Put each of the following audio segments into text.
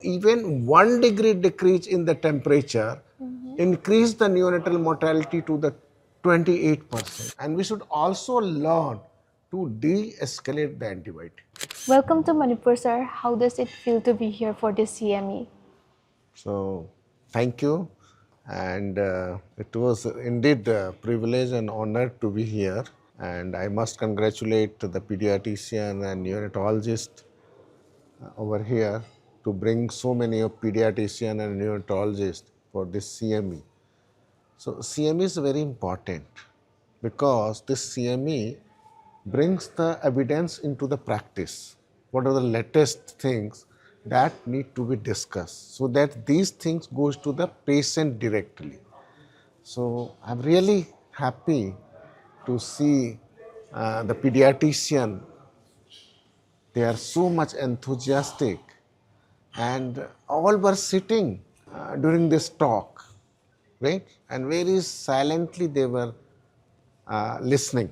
Even 1 degree decrease in the temperature increase the neonatal mortality to the 28%. And we should also learn to de-escalate the antibiotic. Welcome to Manipur, sir. How does it feel to be here for this CME? So, thank you. And it was indeed a privilege and honor to be here. And I must congratulate the pediatrician and neonatologist over here to bring so many of pediatrician and neonatologist for this CME. So CME is very important because this CME brings the evidence into the practice. What are the latest things that need to be discussed so that these things goes to the patient directly. So I'm really happy to see the pediatrician. They are so much enthusiastic and all were sitting during this talk, right? And very silently they were listening.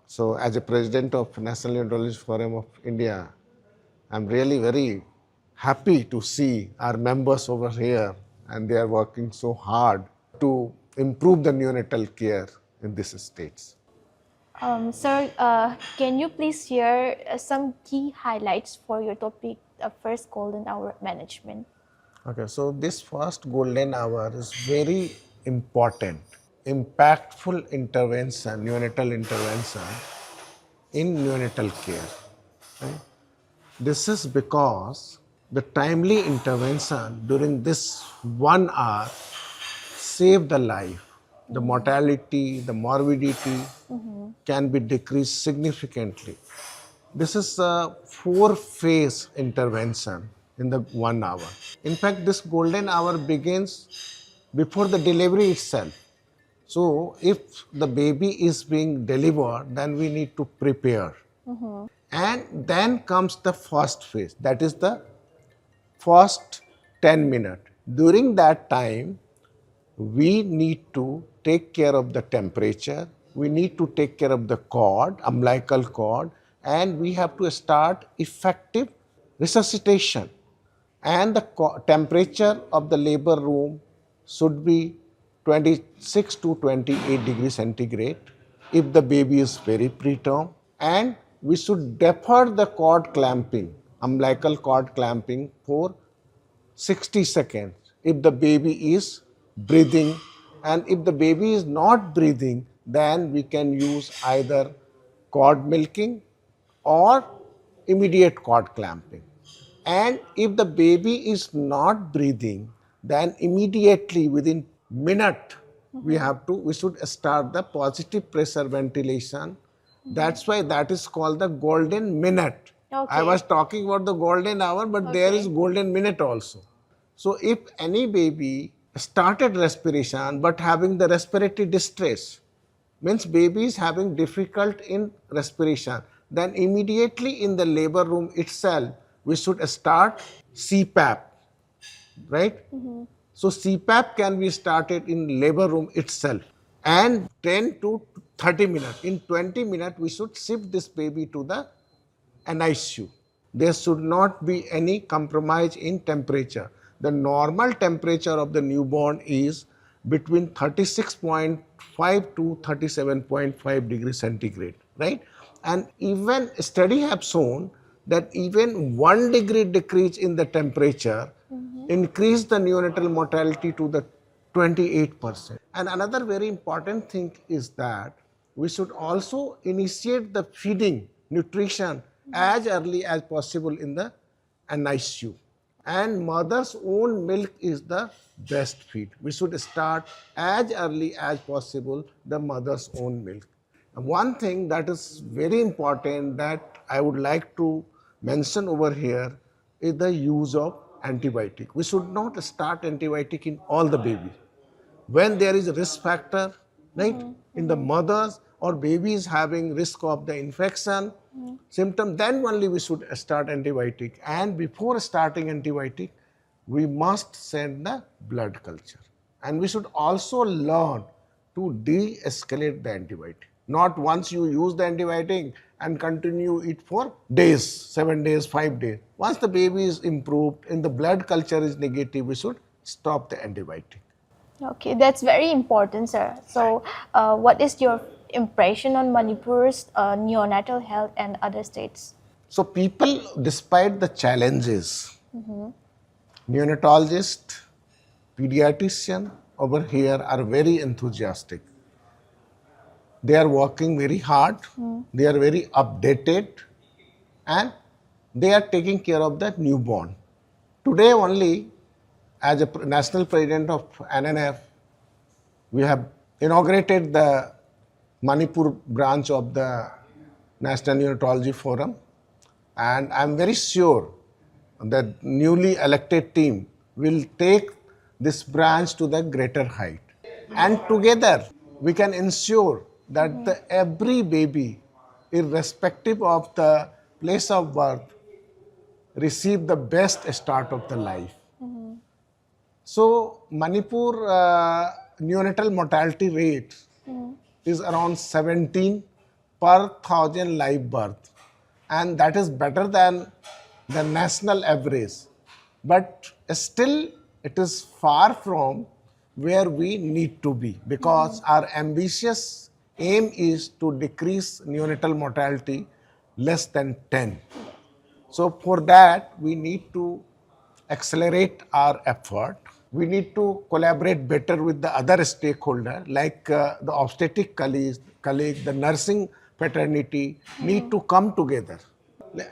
So as a president of National Neonatology Forum of India, I'm really very happy to see our members over here and they are working so hard to improve the neonatal care in these states. Sir, can you please share some key highlights for your topic, first golden hour management? Okay, so this first golden hour is very important, impactful intervention, neonatal intervention in neonatal care. Right? This is because the timely intervention during this 1 hour save the life. The mortality, the morbidity can be decreased significantly. This is a 4-phase intervention in the 1 hour. In fact, this golden hour begins before the delivery itself. So, if the baby is being delivered, then we need to prepare. And then comes the first phase, that is the first 10 minutes. During that time, we need to take care of the temperature, we need to take care of the cord, umbilical cord, and we have to start effective resuscitation. And the temperature of the labor room should be 26 to 28 degrees centigrade if the baby is very preterm. And we should defer the cord clamping, umbilical cord clamping for 60 seconds if the baby is breathing, and if the baby is not breathing, then we can use either cord milking or immediate cord clamping. And if the baby is not breathing, then immediately within minute we should start the positive pressure ventilation. That's why that is called the golden minute. Okay. I was talking about the golden hour, but there is golden minute also. So if any baby started respiration but having the respiratory distress, means baby is having difficult in respiration, then immediately in the labor room itself, we should start CPAP, right? So CPAP can be started in labor room itself and 10 to 30 minutes. In 20 minutes, we should shift this baby to the NICU. There should not be any compromise in temperature. The normal temperature of the newborn is between 36.5 to 37.5 degrees centigrade, right? And even study have shown that even 1 degree decrease in the temperature increase the neonatal mortality to the 28%. And another very important thing is that we should also initiate the feeding, nutrition as early as possible in the NICU. And mother's own milk is the best feed. We should start as early as possible the mother's own milk. And one thing that is very important that I would like to mention over here is the use of antibiotic. We should not start antibiotic in all the baby. When there is a risk factor, right, in the mothers or babies having risk of the infection symptom, then only we should start antibiotic. And before starting antibiotic, we must send the blood culture. And we should also learn to de-escalate the antibiotic. Not once you use the antibiotic and continue it for days, 7 days, 5 days. Once the baby is improved and the blood culture is negative, we should stop the antibiotic. Okay, that's very important, sir. So, what is your impression on Manipur's neonatal health and other states? So people, despite the challenges, neonatologists, pediatrician over here are very enthusiastic. They are working very hard, they are very updated, and they are taking care of the newborn. Today only, as a national president of NNF, we have inaugurated the Manipur branch of the National Neonatology Forum, and I'm very sure that newly elected team will take this branch to the greater height. And together we can ensure that every baby, irrespective of the place of birth, receive the best start of the life. So Manipur neonatal mortality rate is around 17 per thousand live birth, and that is better than the national average. But still, it is far from where we need to be, because our ambitious aim is to decrease neonatal mortality less than 10. So for that, we need to accelerate our effort. We need to collaborate better with the other stakeholders, like the obstetric colleagues, the nursing fraternity need to come together.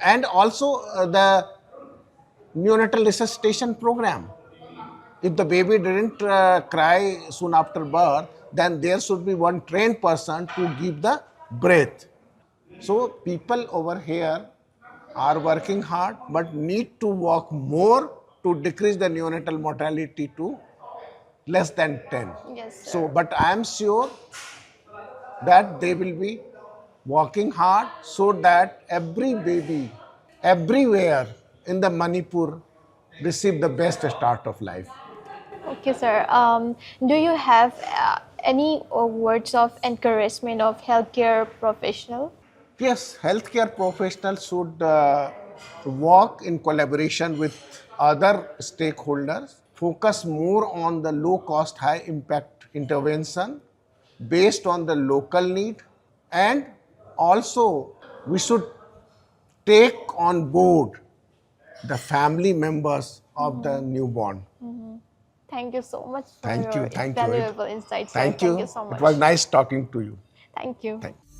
And also the neonatal resuscitation program. If the baby didn't cry soon after birth, then there should be one trained person to give the breath. So people over here are working hard, but need to work more to decrease the neonatal mortality to less than 10. Yes, sir. So, but I am sure that they will be working hard so that every baby, everywhere in the Manipur, receive the best start of life. Okay, sir. Do you have any words of encouragement of healthcare professional? Yes, healthcare professionals should work in collaboration with other stakeholders, focus more on the low cost, high impact intervention based on the local need, and also we should take on board the family members of the newborn. Thank you so much for Thank your you, thank you. valuable insights, sir. Thank Thank you. you so much. It was nice talking to you. Thank you. Thank you.